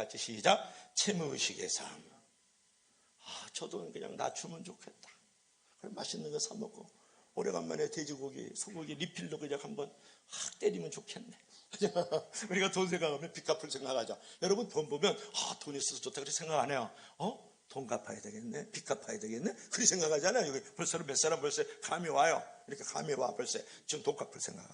같이 시작. 채무의식의 삶. 저도 그냥 낮추면 좋겠다. 그럼 맛있는 거 사 먹고 오래간만에 돼지고기, 소고기 리필로 그냥 한번 때리면 좋겠네. 우리가 돈 생각하면 빚 갚을 생각하죠. 여러분 돈 보면 돈 있어서 좋다 그렇게 생각 안 해요. 돈 갚아야 되겠네, 빚 갚아야 되겠네, 그렇게 생각하잖아요. 여기 벌써 몇 사람 벌써 감이 와요. 이렇게 감이 와 벌써 지금 돈 갚을 생각.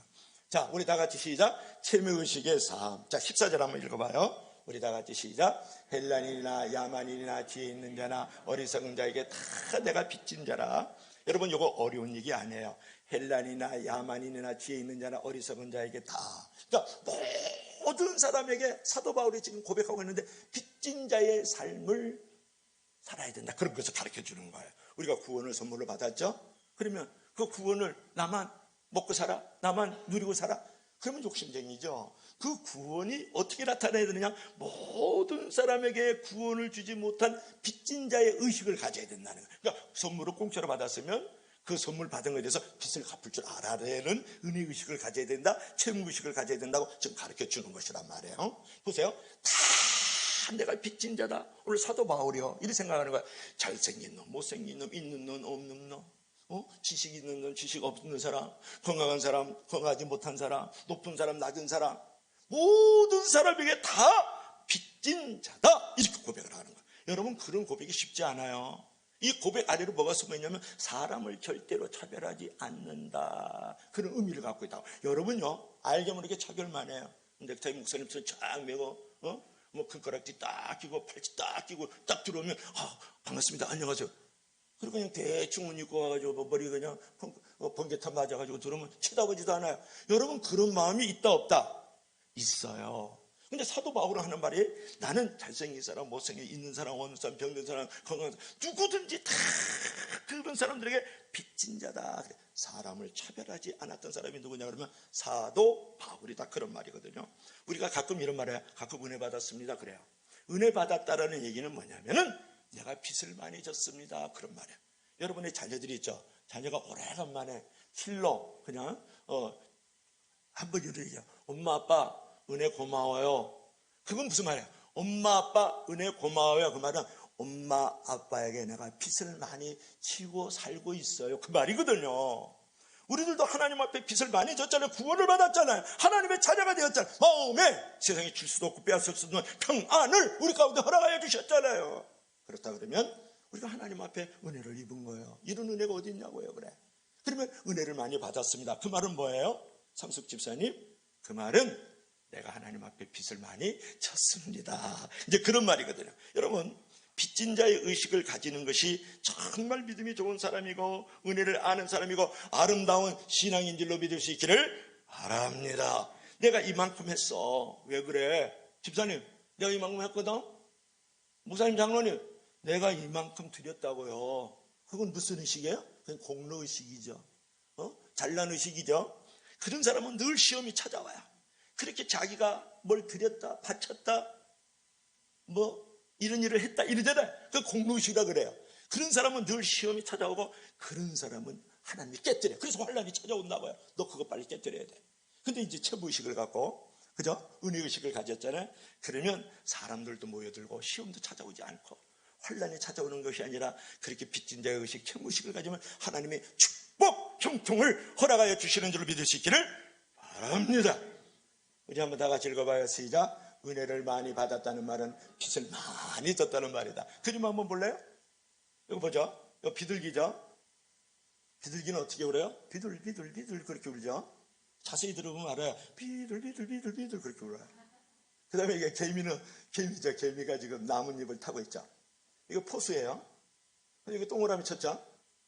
자, 우리 다 같이 시작. 채무의식의 삶. 자, 14절 한번 읽어봐요. 우리 다 같이 시작. 헬란인이나 야만인이나 지혜 있는 자나 어리석은 자에게 다 내가 빚진 자라. 여러분 이거 어려운 얘기 아니에요. 헬란이나 야만인이나 지혜 있는 자나 어리석은 자에게 다. 그러니까 모든 사람에게 사도 바울이 지금 고백하고 있는데 빚진 자의 삶을 살아야 된다. 그런 것을 가르쳐 주는 거예요. 우리가 구원을 선물로 받았죠. 그러면 그 구원을 나만 먹고 살아? 나만 누리고 살아? 그러면 욕심쟁이죠. 그 구원이 어떻게 나타나야 되느냐? 모든 사람에게 구원을 주지 못한 빚진 자의 의식을 가져야 된다는 거예요. 그러니까 선물을 공짜로 받았으면 그 선물 받은 것에 대해서 빚을 갚을 줄 알아야 되는 은혜의식을 가져야 된다. 채무의식을 가져야 된다고 지금 가르쳐 주는 것이란 말이에요. 보세요. 다 내가 빚진 자다. 오늘 사도 바울이요 이렇게 생각하는 거야. 잘생긴 놈, 못생긴 놈, 있는 놈, 없는 놈, 지식 있는 놈, 지식 없는 사람, 건강한 사람, 건강하지 못한 사람, 높은 사람, 낮은 사람, 모든 사람에게 다 빚진 자다. 이렇게 고백을 하는 거야. 여러분 그런 고백이 쉽지 않아요. 이 고백 아래로 뭐가 숨어있냐면 사람을 절대로 차별하지 않는다. 그런 의미를 갖고 있다고. 여러분요 알게 모르게 차별만 해요. 근데 저희 목사님처럼 쫙 메고 뭐 큰가락지 딱 끼고 팔찌 딱 끼고 딱 들어오면 반갑습니다, 안녕하세요. 그리고 그냥 대충 옷 입고 와가지고 머리 그냥 번개탄 맞아가지고 들어오면 쳐다보지도 않아요. 여러분 그런 마음이 있다 없다? 있어요. 근데 사도 바울은 하는 말이 나는 잘생긴 사람, 못생긴 있는 사람, 없는 사람, 병든 사람, 건강한 사람 누구든지 다 그런 사람들에게 빚진 자다. 사람을 차별하지 않았던 사람이 누구냐 그러면 사도 바울이다. 그런 말이거든요. 우리가 가끔 이런 말해요. 가끔 은혜 받았습니다. 그래요. 은혜 받았다라는 얘기는 뭐냐면은 내가 빚을 많이 졌습니다. 그런 말이에요. 여러분의 자녀들이 있죠. 자녀가 오래간만에 힐로 그냥 한번 이런 얘기해요. 엄마 아빠 은혜 고마워요. 그건 무슨 말이야? 엄마 아빠 은혜 고마워요. 그 말은 엄마 아빠에게 내가 빚을 많이 지고 살고 있어요. 그 말이거든요. 우리들도 하나님 앞에 빚을 많이 졌잖아요. 구원을 받았잖아요. 하나님의 자녀가 되었잖아요. 마음에 세상에 줄 수도 없고 빼앗을 수도 없는 평안을 우리 가운데 허락하여 주셨잖아요. 그렇다 그러면 우리가 하나님 앞에 은혜를 입은 거예요. 이런 은혜가 어디 있냐고요. 그래. 그러면 은혜를 많이 받았습니다. 그 말은 뭐예요? 삼숙 집사님, 그 말은 내가 하나님 앞에 빚을 많이 졌습니다. 이제 그런 말이거든요. 여러분 빚진 자의 의식을 가지는 것이 정말 믿음이 좋은 사람이고 은혜를 아는 사람이고 아름다운 신앙인 줄로 믿을 수 있기를 바랍니다. 내가 이만큼 했어. 왜 그래? 집사님 내가 이만큼 했거든. 목사님 장로님 내가 이만큼 드렸다고요. 그건 무슨 의식이에요? 그건 공로의식이죠. 잘난 의식이죠. 그런 사람은 늘 시험이 찾아와요. 그렇게 자기가 뭘 드렸다 바쳤다 뭐 이런 일을 했다 이러잖아요. 그 공로의식이라 그래요. 그런 사람은 늘 시험이 찾아오고 그런 사람은 하나님이 깨뜨려요. 그래서 환란이 찾아온다고요. 너 그거 빨리 깨뜨려야 돼. 근데 이제 채무의식을 갖고 그죠? 은혜의식을 가졌잖아요. 그러면 사람들도 모여들고 시험도 찾아오지 않고 환란이 찾아오는 것이 아니라 그렇게 빚진 자의 의식, 채무의식을 가지면 하나님의 축복, 형통을 허락하여 주시는 줄로 믿을 수 있기를 바랍니다. 우리 한번 다 같이 읽어봐요. 시작. 은혜를 많이 받았다는 말은 빚을 많이 졌다는 말이다. 그림 한번 볼래요? 이거 보죠. 이거 비둘기죠. 비둘기는 어떻게 울어요? 비둘 그렇게 울죠. 자세히 들어보면 알아요. 비둘 그렇게 울어요. 그 다음에 이게 개미죠. 개미가 지금 나뭇잎을 타고 있죠. 이거 포수예요. 이거 동그라미 쳤죠.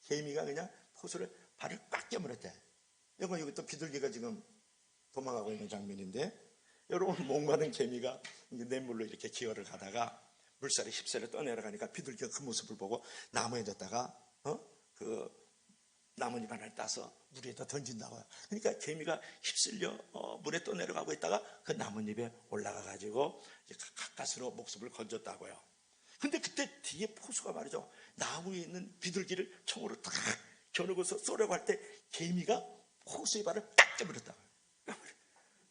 개미가 그냥 포수를 발을 꽉 깨물었대. 여기 또 비둘기가 지금 도망가고 있는 장면인데 여러분 목마른 개미가 냇물로 이렇게 기어를 가다가 물살이 휩쓸려 떠내려가니까 비둘기가 그 모습을 보고 나무에 졌다가 그 나뭇잎 하나를 따서 물에다 던진다고요. 그러니까 개미가 휩쓸려 물에 떠내려가고 있다가 그 나뭇잎에 올라가 가지고 가까스로 목숨을 건졌다고요. 근데 그때 뒤에 포수가 말이죠. 나무에 있는 비둘기를 총으로 탁 겨누고서 쏘려고 할 때 개미가 포수의 발을 딱 깨버렸다고요.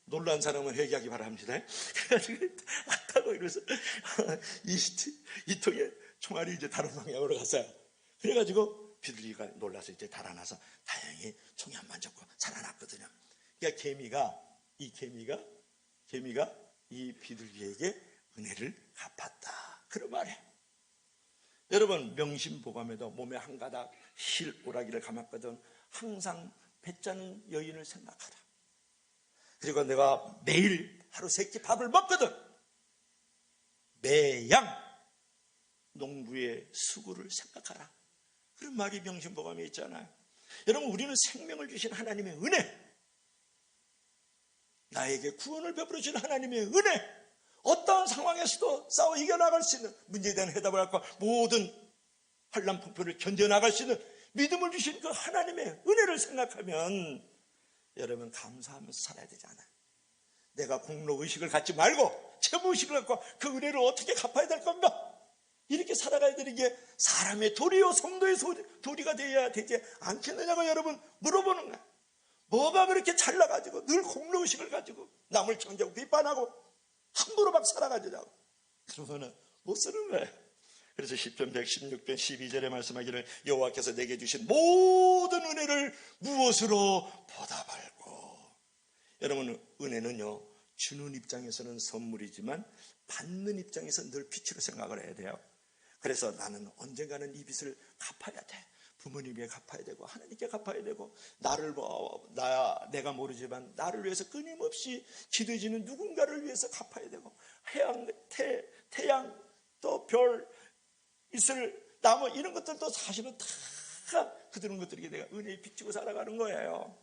놀란 사람은 회개하기 바랍니다. 그래가지고 딱 갚으라고 이러면서 이 통에 총알이 이제 다른 방향으로 갔어요. 그래가지고 비둘기가 놀라서 이제 달아나서 다행히 총이 안 맞았고 살아났거든요. 그러니까 개미가 이 비둘기에게 은혜를 갚았다, 그런 말이에요. 여러분, 명심보감에도 몸에 한 가닥 실오라기를 감았거든 항상 배짜는 여인을 생각하라. 그리고 내가 매일 하루 3끼 밥을 먹거든 매양 농부의 수고를 생각하라, 그런 말이 명심보감에 있잖아요. 여러분, 우리는 생명을 주신 하나님의 은혜, 나에게 구원을 베풀어 주신 하나님의 은혜, 어떠한 상황에서도 싸워 이겨나갈 수 있는, 문제에 대한 해답을 할까 모든 환난 풍파를 견뎌나갈 수 있는 믿음을 주신 그 하나님의 은혜를 생각하면 여러분 감사하면서 살아야 되지 않아요? 내가 공로의식을 갖지 말고 채무의식을 갖고 그 은혜를 어떻게 갚아야 될 건가, 이렇게 살아가야 되는 게 사람의 도리요 성도의 도리가 되어야 되지 않겠느냐고 여러분 물어보는 거예요. 뭐가 그렇게 잘나가지고 늘 공로의식을 가지고 남을 정죄하고 비판하고 함부로 막 살아가지냐고. 그러면은 못 쓰는 거예요. 그래서 시편 116편 12절에 말씀하기를 여호와께서 내게 주신 모든 은혜를 무엇으로 보답할꼬. 여러분, 은혜는요 주는 입장에서는 선물이지만 받는 입장에서 늘 빛으로 생각을 해야 돼요. 그래서 나는 언젠가는 이 빚을 갚아야 돼. 부모님에게 갚아야 되고 하나님께 갚아야 되고 내가 모르지만 나를 위해서 끊임없이 기도해주는 누군가를 위해서 갚아야 되고 태양 또 별 이슬 나무 이런 것들도 사실은 다 그런 것들에게 내가 은혜에 비추고 살아가는 거예요.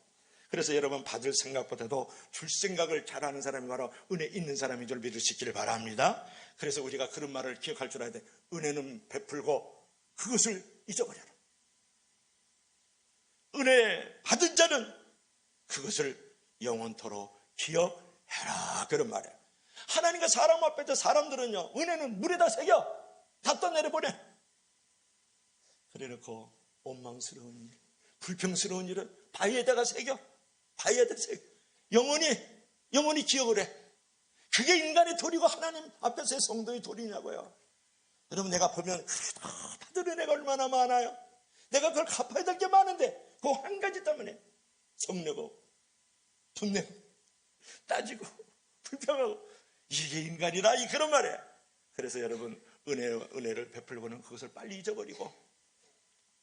그래서 여러분, 받을 생각보다도 줄 생각을 잘하는 사람이 바로 은혜 있는 사람인 줄 믿으시기를 바랍니다. 그래서 우리가 그런 말을 기억할 줄 알아야 돼. 은혜는 베풀고 그것을 잊어버려라. 은혜 받은 자는 그것을 영원토록 기억해라, 그런 말이에요. 하나님과 사람 앞에서 사람들은요 은혜는 물에다 새겨 다 떠내려보내. 그래놓고 원망스러운 일, 불평스러운 일은 바위에다가 새겨. 바위에다가 새겨 영원히 기억을 해. 그게 인간의 도리고 하나님 앞에서의 성도의 도리냐고요. 여러분, 내가 보면 그래도 다들 은혜가 얼마나 많아요. 내가 그걸 갚아야 될 게 많은데 그 한 가지 때문에 성내고 분내고 따지고 불평하고, 이게 인간이라 이 그런 말이에요. 그래서 여러분, 은혜를 베풀고는 그것을 빨리 잊어버리고,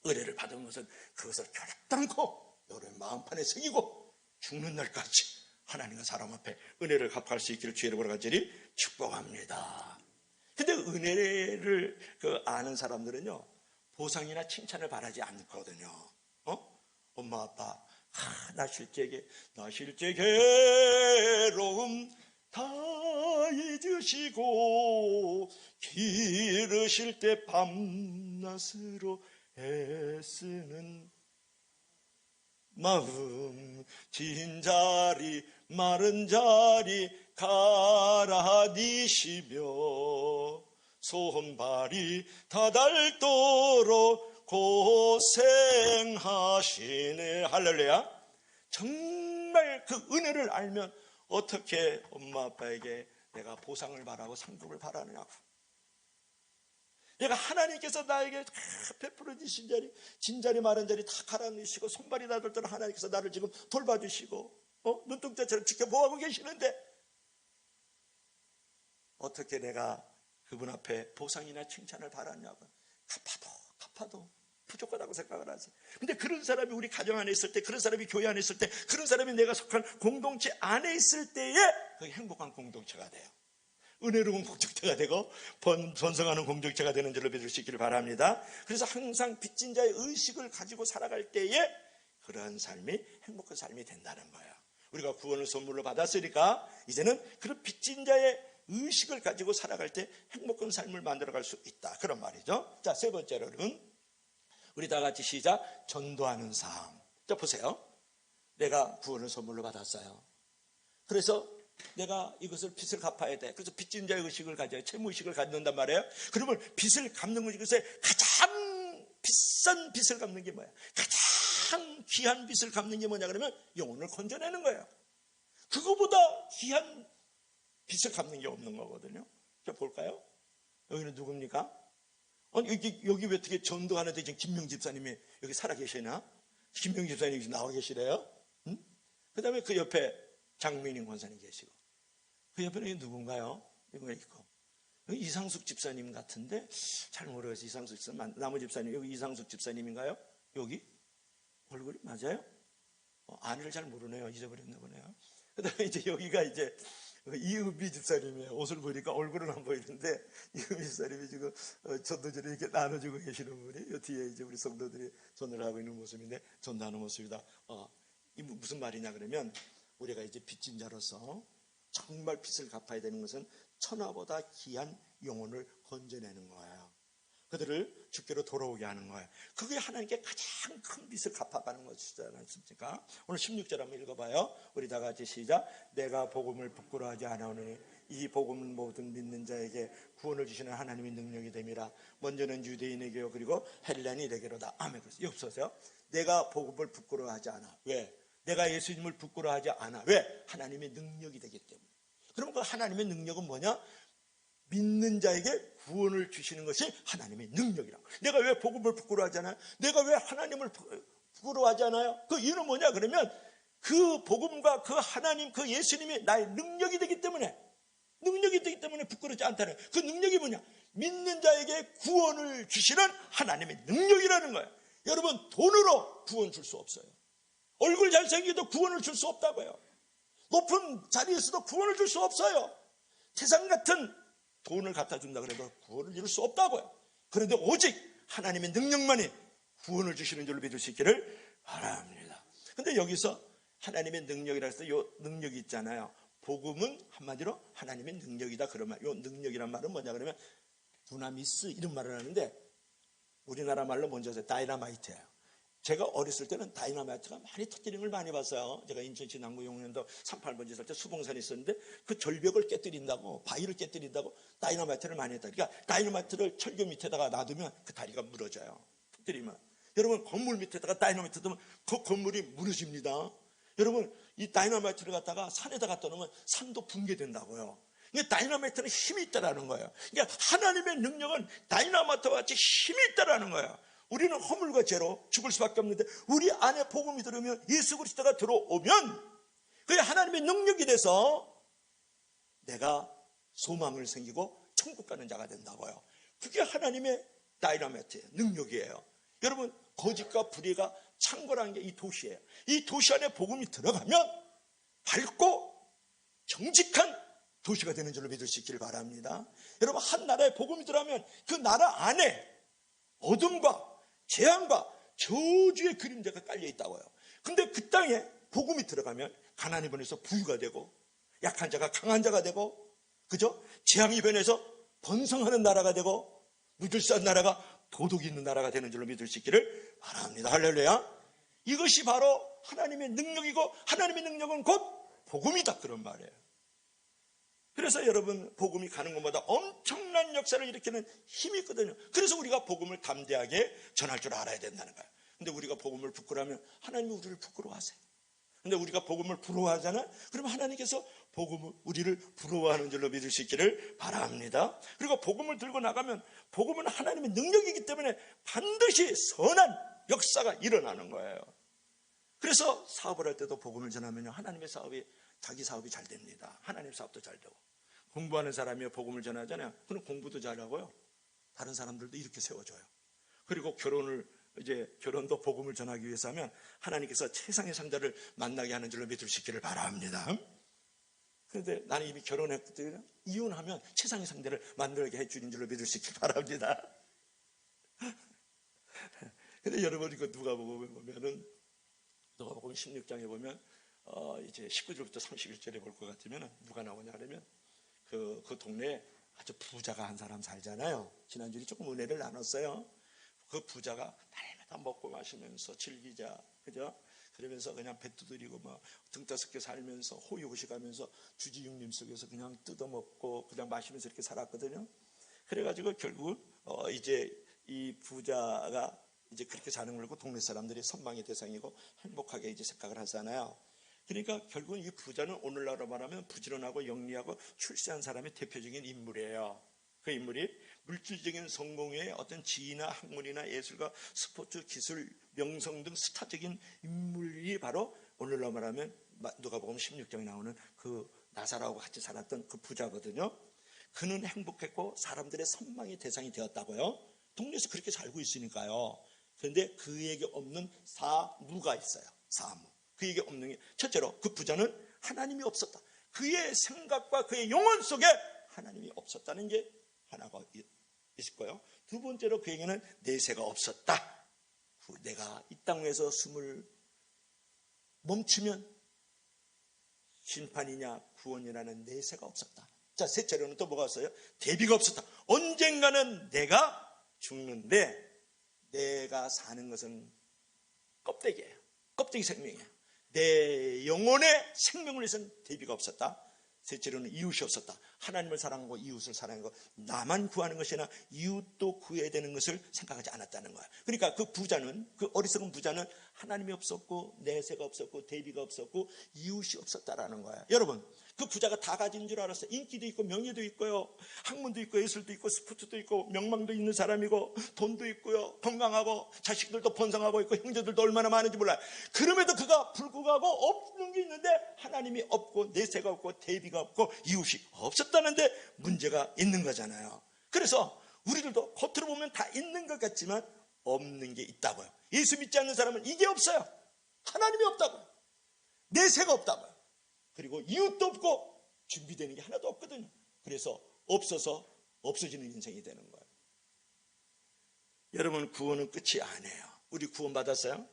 은혜를 받은 것은 그것을 결단코 여러분 마음판에 새기고 죽는 날까지 하나님과 사람 앞에 은혜를 갚아갈 수 있기를 주의 이름으로 간절히 축복합니다. 근데 은혜를 아는 사람들은요 보상이나 칭찬을 바라지 않거든요. 엄마 아빠 나 실제 괴로움 다 잊으시고 기르실 때 밤낮으로 애쓰는 마음, 진 자리 마른 자리 갈아디시며 손발이 다 닳도록 고생하시네. 할렐루야. 정말 그 은혜를 알면 어떻게 엄마 아빠에게 내가 보상을 바라고 상급을 바라느냐고. 내가 하나님께서 나에게 베풀어 주신 자리, 진자리 마른 자리 다 갈아내시고 손발이 다 닳도록 하나님께서 나를 지금 돌봐주시고 눈동자처럼 지켜보고 계시는데 어떻게 내가 그분 앞에 보상이나 칭찬을 바라냐고. 갚아도 부족하다고 생각을 하지. 근데 그런 사람이 우리 가정 안에 있을 때, 그런 사람이 교회 안에 있을 때, 그런 사람이 내가 속한 공동체 안에 있을 때에 그 행복한 공동체가 돼요. 은혜로운 공동체가 되고 번성하는 공동체가 되는 줄로 믿을 수 있기를 바랍니다. 그래서 항상 빚진 자의 의식을 가지고 살아갈 때에 그러한 삶이 행복한 삶이 된다는 거예요. 우리가 구원을 선물로 받았으니까 이제는 그런 빚진 자의 의식을 가지고 살아갈 때 행복한 삶을 만들어갈 수 있다, 그런 말이죠. 자, 세 번째로는 우리 다 같이 시작. 전도하는 삶. 자, 보세요. 내가 구원을 선물로 받았어요. 그래서 내가 이것을 빚을 갚아야 돼. 그래서 빚진 자의 의식을 가져야, 채무의식을 갖는단 말이에요. 그러면 빚을 갚는 것에 가장 비싼 빚을 갚는 게 뭐야? 가장 귀한 빚을 갚는 게 뭐냐 그러면 영혼을 건져내는 거예요. 그거보다 귀한 빚을 갚는 게 없는 거거든요. 자, 볼까요? 여기는 누굽니까? 여기 왜 어떻게 전도하는데 지금 김명 집사님이 여기 살아 계시나? 김명 집사님이 나와 계시래요? 응? 그 다음에 그 옆에 장민인 권사님 계시고, 그 옆에는 누군가요? 이거 있고, 여기 이상숙 집사님 같은데, 잘 모르겠어요. 이상숙 집사님, 나무 집사님, 여기 이상숙 집사님인가요? 여기? 얼굴이 맞아요? 아내를 잘 모르네요. 잊어버렸나 보네요. 그 다음에 이제 여기가 이제 이은비 집사님이에요. 옷을 보니까 얼굴은 안 보이는데, 이은비 집사님이 지금 전도지를 이렇게 나눠주고 계시는 분이, 이 뒤에 이제 우리 성도들이 전도를 하고 있는 모습인데, 전도하는 모습이다. 이 무슨 말이냐 그러면, 우리가 이제 빚진 자로서 정말 빚을 갚아야 되는 것은 천하보다 귀한 영혼을 건져내는 거예요. 그들을 주께로 돌아오게 하는 거예요. 그게 하나님께 가장 큰 빚을 갚아가는 것이지 않습니까? 오늘 16절 한번 읽어봐요. 우리 다 같이 시작. 내가 복음을 부끄러워하지 않으니 이 복음은 모든 믿는 자에게 구원을 주시는 하나님의 능력이 됨이라. 먼저는 유대인에게요 그리고 헬라인에게로다. 아멘. 여기 보세요. 내가 복음을 부끄러워하지 않아. 왜? 내가 예수님을 부끄러워하지 않아. 왜? 하나님의 능력이 되기 때문에. 그러면 그 하나님의 능력은 뭐냐? 믿는 자에게 구원을 주시는 것이 하나님의 능력이라고. 내가 왜 복음을 부끄러워하지 않아요? 내가 왜 하나님을 부끄러워하지 않아요? 그 이유는 뭐냐 그러면 그 복음과 그 하나님, 그 예수님이 나의 능력이 되기 때문에 부끄럽지 않다는 거예요. 그 능력이 뭐냐? 믿는 자에게 구원을 주시는 하나님의 능력이라는 거예요. 여러분, 돈으로 구원 줄 수 없어요. 얼굴 잘생기도 구원을 줄 수 없다고요. 높은 자리에서도 구원을 줄 수 없어요. 세상 같은 돈을 갖다 준다 그래도 구원을 이룰 수 없다고요. 그런데 오직 하나님의 능력만이 구원을 주시는 줄로 믿을 수 있기를 바랍니다. 근데 여기서 하나님의 능력이라 해서 이 능력이 있잖아요. 복음은 한마디로 하나님의 능력이다. 그러면 이 능력이란 말은 뭐냐 그러면 두나미스 이런 말을 하는데 우리나라 말로 먼저 하세요. 다이너마이트예요. 제가 어렸을 때는 다이너마이트가 많이 터뜨리는 걸 많이 봤어요. 제가 인천시 남구 용년도 38번지 살 때 수봉산에 있었는데 그 절벽을 깨뜨린다고, 바위를 깨뜨린다고 다이너마이트를 많이 했다. 그러니까 다이너마이트를 철교 밑에다가 놔두면 그 다리가 무너져요. 터뜨리면. 여러분, 건물 밑에다가 다이너마이트 두면 그 건물이 무너집니다. 여러분, 이 다이너마이트를 갖다가 산에다 갖다 놓으면 산도 붕괴된다고요. 그러니까 다이너마이트는 힘이 있다라는 거예요. 그러니까 하나님의 능력은 다이너마이트와 같이 힘이 있다라는 거예요. 우리는 허물과 죄로 죽을 수밖에 없는데 우리 안에 복음이 들어오면 예수 그리스도가 들어오면 그게 하나님의 능력이 돼서 내가 소망을 생기고 천국 가는 자가 된다고요. 그게 하나님의 다이너마이트예요. 능력이에요. 여러분, 거짓과 불의가 창궐한 게 이 도시예요. 이 도시 안에 복음이 들어가면 밝고 정직한 도시가 되는 줄로 믿을 수 있기를 바랍니다. 여러분, 한 나라에 복음이 들어가면 그 나라 안에 어둠과 재앙과 저주의 그림자가 깔려 있다고요. 근데 그 땅에 복음이 들어가면 가난이 변해서 부유가 되고 약한 자가 강한 자가 되고, 그죠? 재앙이 변해서 번성하는 나라가 되고 무질서한 나라가 도덕이 있는 나라가 되는 줄로 믿을 수 있기를 바랍니다. 할렐루야. 이것이 바로 하나님의 능력이고 하나님의 능력은 곧 복음이다, 그런 말이에요. 그래서 여러분, 복음이 가는 곳마다 엄청난 역사를 일으키는 힘이 있거든요. 그래서 우리가 복음을 담대하게 전할 줄 알아야 된다는 거예요. 근데 우리가 복음을 부끄러워하면 하나님이 우리를 부끄러워하세요. 근데 우리가 복음을 부러워하잖아요. 그러면 하나님께서 복음을 우리를 부러워하는 줄로 믿을 수 있기를 바랍니다. 그리고 복음을 들고 나가면 복음은 하나님의 능력이기 때문에 반드시 선한 역사가 일어나는 거예요. 그래서 사업을 할 때도 복음을 전하면 하나님의 사업이, 자기 사업이 잘 됩니다. 하나님 사업도 잘 되고. 공부하는 사람이 복음을 전하잖아요. 그럼 공부도 잘하고요. 다른 사람들도 이렇게 세워줘요. 그리고 결혼도 복음을 전하기 위해서 하면 하나님께서 최상의 상자를 만나게 하는 줄로 믿을 수 있기를 바랍니다. 그런데 나는 이미 결혼했기 때문에 이혼하면 최상의 상자를 만들게 해주는 줄로 믿을 수 있기를 바랍니다. 근데 여러분, 이거 누가복음 보면은, 누가복음 16장에 보면 이제 19절부터 31절에 볼 것 같으면 누가 나오냐 그러면 그 동네에 아주 부자가 한 사람 살잖아요. 지난주에 조금 은혜를 나눴어요. 그 부자가 날마다 먹고 마시면서 즐기자, 그죠? 그러면서 그냥 배 두드리고 막 등떠스게 살면서 호의호식하면서 주지육림 속에서 그냥 뜯어먹고 그냥 마시면서 이렇게 살았거든요. 그래가지고 결국 이제 이 부자가 이제 그렇게 사는 걸 보고 동네 사람들이 선망의 대상이고 행복하게 이제 생각을 하잖아요. 그러니까 결국은 이 부자는 오늘날로 말하면 부지런하고 영리하고 출세한 사람의 대표적인 인물이에요. 그 인물이 물질적인 성공 외에 어떤 지위나 학문이나 예술과 스포츠, 기술, 명성 등 스타적인 인물이 바로 오늘날로 말하면 누가복음 16장에 나오는 그 나사로하고 같이 살았던 그 부자거든요. 그는 행복했고 사람들의 선망의 대상이 되었다고요. 동네에서 그렇게 살고 있으니까요. 그런데 그에게 없는 사무가 있어요. 사무. 그에게 없는 게 첫째로 그 부자는 하나님이 없었다. 그의 생각과 그의 영혼 속에 하나님이 없었다는 게 하나가 있을 거예요. 두 번째로 그에게는 내세가 없었다. 내가 이 땅에서 숨을 멈추면 심판이냐 구원이라는 내세가 없었다. 자, 셋째로는 또 뭐가 있어요? 대비가 없었다. 언젠가는 내가 죽는데 내가 사는 것은 껍데기예요. 껍데기 생명이에요. 내 영혼의 생명을 위해서는 대비가 없었다. 셋째로는 이웃이 없었다. 하나님을 사랑하고 이웃을 사랑하고 나만 구하는 것이 아니라 이웃도 구해야 되는 것을 생각하지 않았다는 거야. 그러니까 그 부자는, 그 어리석은 부자는 하나님이 없었고 내세가 없었고 대비가 없었고 이웃이 없었다라는 거야. 여러분, 그 부자가 다 가진 줄 알았어요. 인기도 있고 명예도 있고요, 학문도 있고 예술도 있고 스포츠도 있고 명망도 있는 사람이고 돈도 있고요, 건강하고 자식들도 번성하고 있고 형제들도 얼마나 많은지 몰라요. 그럼에도 그가 불구하고 없는 게 있는데 하나님이 없고 내세가 없고 대비가 없고 이웃이 없었다는데 문제가 있는 거잖아요. 그래서 우리들도 겉으로 보면 다 있는 것 같지만 없는 게 있다고요. 예수 믿지 않는 사람은 이게 없어요. 하나님이 없다고요. 내세가 없다고요. 그리고 이웃도 없고 준비되는 게 하나도 없거든요. 그래서 없어서 없어지는 인생이 되는 거예요. 여러분, 구원은 끝이 아니에요. 우리 구원 받았어요?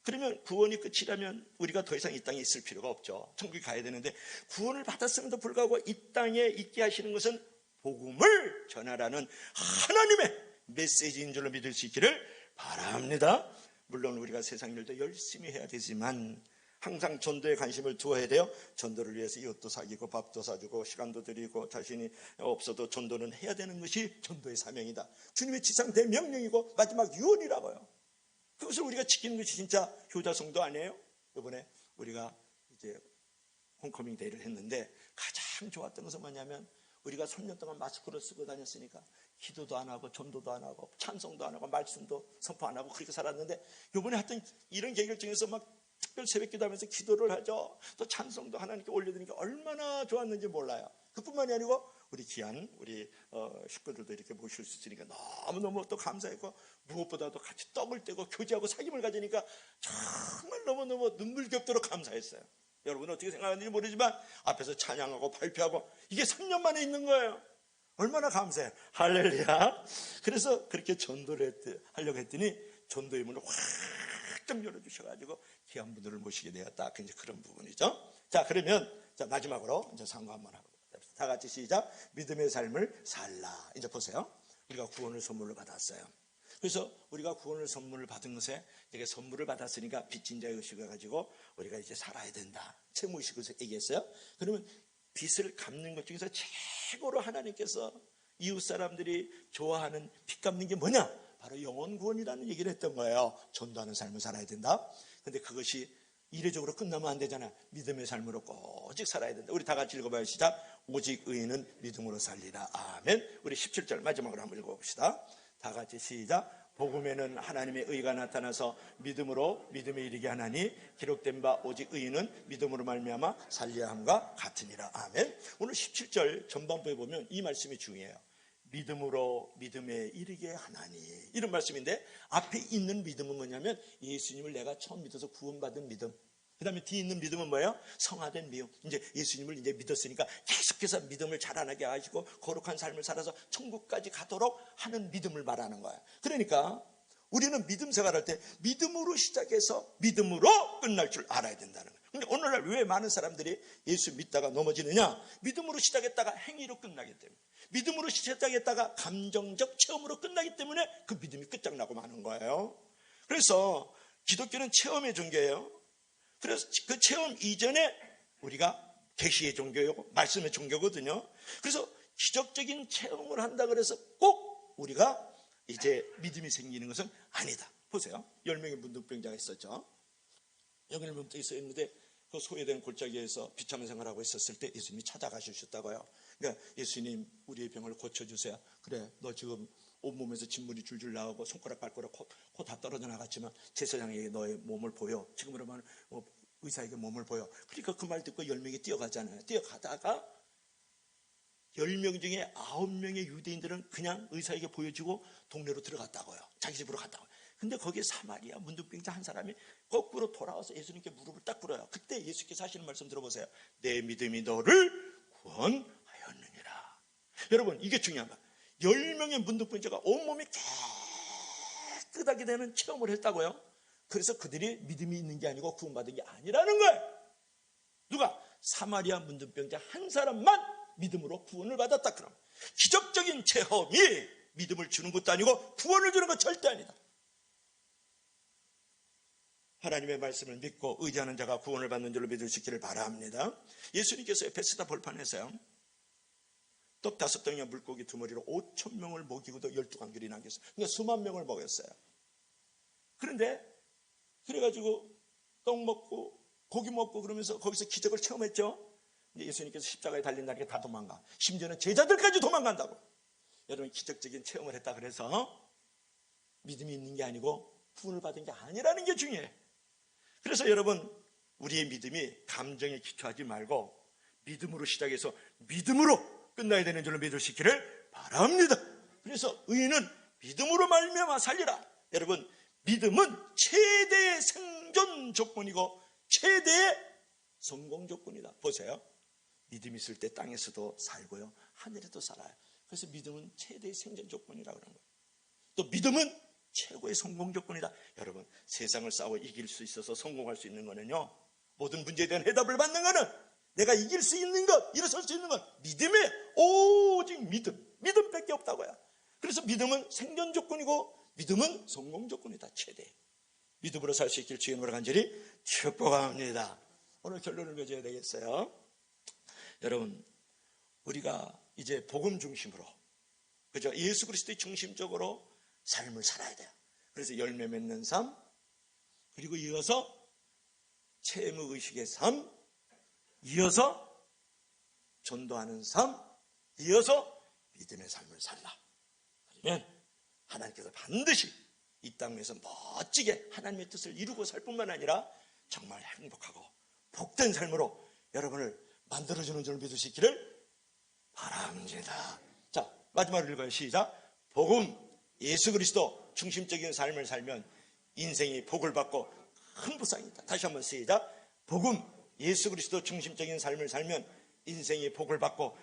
그러면 구원이 끝이라면 우리가 더 이상 이 땅에 있을 필요가 없죠. 천국에 가야 되는데 구원을 받았음에도 불구하고 이 땅에 있게 하시는 것은 복음을 전하라는 하나님의 메시지인 줄로 믿을 수 있기를 바랍니다. 물론 우리가 세상 일도 열심히 해야 되지만 항상 전도에 관심을 두어야 돼요. 전도를 위해서 이웃도 사귀고 밥도 사주고 시간도 드리고 자신이 없어도 전도는 해야 되는 것이 전도의 사명이다. 주님의 지상 대명령이고 마지막 유언이라고요. 그것을 우리가 지키는 것이 진짜 효자성도 아니에요? 이번에 우리가 이제 홈커밍 데이를 했는데 가장 좋았던 것은 뭐냐면 우리가 3년 동안 마스크를 쓰고 다녔으니까 기도도 안 하고 전도도 안 하고 찬송도 안 하고 말씀도 선포 안 하고 그렇게 살았는데 이번에 하여튼 이런 계기를 통해서 막 특별 새벽기도 하면서 기도를 하죠. 또 찬송도 하나님께 올려드리니까 얼마나 좋았는지 몰라요. 그뿐만이 아니고 우리 귀한 우리 식구들도 이렇게 모실 수 있으니까 너무너무 또 감사했고 무엇보다도 같이 떡을 떼고 교제하고 사귐을 가지니까 정말 너무너무 눈물겹도록 감사했어요. 여러분은 어떻게 생각하는지 모르지만 앞에서 찬양하고 발표하고 이게 3년 만에 있는 거예요. 얼마나 감사해요. 할렐루야. 그래서 그렇게 전도를 하려고 했더니 전도의 문을 확 열어주셔가지고 귀한 분들을 모시게 되었다. 이제 그런 부분이죠. 자, 그러면 자, 마지막으로 이제 상고 한번 하고 다 같이 시작. 믿음의 삶을 살라. 이제 보세요. 우리가 구원을 선물로 받았어요. 그래서 우리가 구원을 선물을 받은 것에 이렇게 선물을 받았으니까 빚진 자의 의식을 가지고 우리가 이제 살아야 된다. 채무의식을 얘기했어요. 그러면 빚을 갚는 것 중에서 최고로 하나님께서 이웃 사람들이 좋아하는 빚 갚는 게 뭐냐? 바로 영혼 구원이라는 얘기를 했던 거예요. 전도하는 삶을 살아야 된다. 근데 그것이 이례적으로 끝나면 안 되잖아. 믿음의 삶으로 오직 살아야 된다. 우리 다 같이 읽어봐요. 시작. 오직 의인은 믿음으로 살리라. 아멘. 우리 17절 마지막으로 한번 읽어봅시다. 다 같이 시작. 복음에는 하나님의 의가 나타나서 믿음으로 믿음에 이르게 하나니 기록된 바 오직 의인은 믿음으로 말미암아 살려야 함과 같으니라. 아멘. 오늘 17절 전반부에 보면 이 말씀이 중요해요. 믿음으로 믿음에 이르게 하나니, 이런 말씀인데 앞에 있는 믿음은 뭐냐면 예수님을 내가 처음 믿어서 구원받은 믿음. 그 다음에 뒤에 있는 믿음은 뭐예요? 성화된 믿음. 이제 예수님을 이제 믿었으니까 계속해서 믿음을 자라나게 하시고 거룩한 삶을 살아서 천국까지 가도록 하는 믿음을 말하는 거예요. 그러니까 우리는 믿음 생활할 때 믿음으로 시작해서 믿음으로 끝날 줄 알아야 된다는 거예요. 근데 오늘날 왜 많은 사람들이 예수 믿다가 넘어지느냐? 믿음으로 시작했다가 행위로 끝나기 때문에, 믿음으로 시작했다가 감정적 체험으로 끝나기 때문에 그 믿음이 끝장나고 마는 거예요. 그래서 기독교는 체험의 종교예요. 그래서 그 체험 이전에 우리가 계시의 종교요, 말씀의 종교거든요. 그래서 기적적인 체험을 한다 그래서 꼭 우리가 이제 믿음이 생기는 것은 아니다. 보세요. 10명의 문둥병자가 있었죠. 여기는 문둥병이 있었는데 그 소외된 골짜기에서 비참한 생활하고 있었을 때 예수님이 찾아가셨다고요. 그러니까 예수님, 우리의 병을 고쳐주세요. 그래, 너 지금 온몸에서 진물이 줄줄 나오고 손가락 발가락 코 다 떨어져 나갔지만 제사장에게 너의 몸을 보여. 지금으로 말하면 의사에게 몸을 보여. 그러니까 그 말 듣고 10명이 뛰어가잖아요. 뛰어가다가 10명 중에 9명의 유대인들은 그냥 의사에게 보여주고 동네로 들어갔다고요. 자기 집으로 갔다고요. 근데 거기에 사마리아 문둥병자 한 사람이 거꾸로 돌아와서 예수님께 무릎을 딱 꿇어요. 그때 예수께서 하시는 말씀 들어보세요. 내 믿음이 너를 구원하였느니라. 여러분, 이게 중요한 거예요. 10명의 문둥병자가 온몸이 깨끗하게 되는 체험을 했다고요. 그래서 그들이 믿음이 있는 게 아니고 구원받은 게 아니라는 거예요. 누가? 사마리아 문둥병자 한 사람만 믿음으로 구원을 받았다. 그럼 기적적인 체험이 믿음을 주는 것도 아니고 구원을 주는 것 절대 아니다. 하나님의 말씀을 믿고 의지하는 자가 구원을 받는 줄로 믿을 수 있기를 바랍니다. 예수님께서 베스다 벌판에서요, 떡 5덩이와 물고기 2마리로 5,000명을 먹이고도 12관결이 남겼어요. 그러니까 수만 명을 먹였어요. 그런데 그래가지고 떡 먹고 고기 먹고 그러면서 거기서 기적을 체험했죠. 근데 예수님께서 십자가에 달린다니까 다 도망가. 심지어는 제자들까지 도망간다고. 여러분, 기적적인 체험을 했다 그래서 믿음이 있는 게 아니고 구원을 받은 게 아니라는 게 중요해요. 그래서 여러분, 우리의 믿음이 감정에 기초하지 말고 믿음으로 시작해서 믿음으로 끝나야 되는 줄로 믿을 수 있기를 바랍니다. 그래서 의인은 믿음으로 말미암아 살리라. 여러분, 믿음은 최대의 생존 조건이고 최대의 성공 조건이다. 보세요. 믿음이 있을 때 땅에서도 살고요, 하늘에도 살아요. 그래서 믿음은 최대의 생존 조건이라고 그러는 거예요. 또 믿음은 최고의 성공 조건이다. 여러분, 세상을 싸워 이길 수 있어서 성공할 수 있는 거는요, 모든 문제에 대한 해답을 받는 거는, 내가 이길 수 있는 것, 일어설 수 있는 것, 믿음에 오직 믿음밖에 없다고요. 그래서 믿음은 생존 조건이고 믿음은 성공 조건이다. 최대. 믿음으로 살 수 있길 주의 이름으로 간절히 축복합니다. 오늘 결론을 맺어야 되겠어요. 여러분, 우리가 이제 복음 중심으로, 그죠? 예수 그리스도의 중심적으로 삶을 살아야 돼요. 그래서 열매 맺는 삶, 그리고 이어서 채무의식의 삶, 이어서 전도하는 삶, 이어서 믿음의 삶을 살라. 그러면 하나님께서 반드시 이 땅에서 멋지게 하나님의 뜻을 이루고 살 뿐만 아니라 정말 행복하고 복된 삶으로 여러분을 만들어주는 줄 믿을 수 있기를 바랍니다. 자, 마지막으로 읽어요. 시작. 복음, 예수 그리스도 중심적인 삶을 살면 인생이 복을 받고 큰 보상이 있다. 다시 한번 시작. 복음, 예수 그리스도 중심적인 삶을 살면 인생이 복을 받고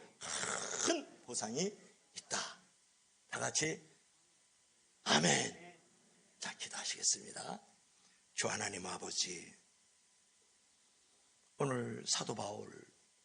큰 보상이 있다. 다 같이 아멘. 자, 기도하시겠습니다. 주 하나님 아버지, 오늘 사도 바울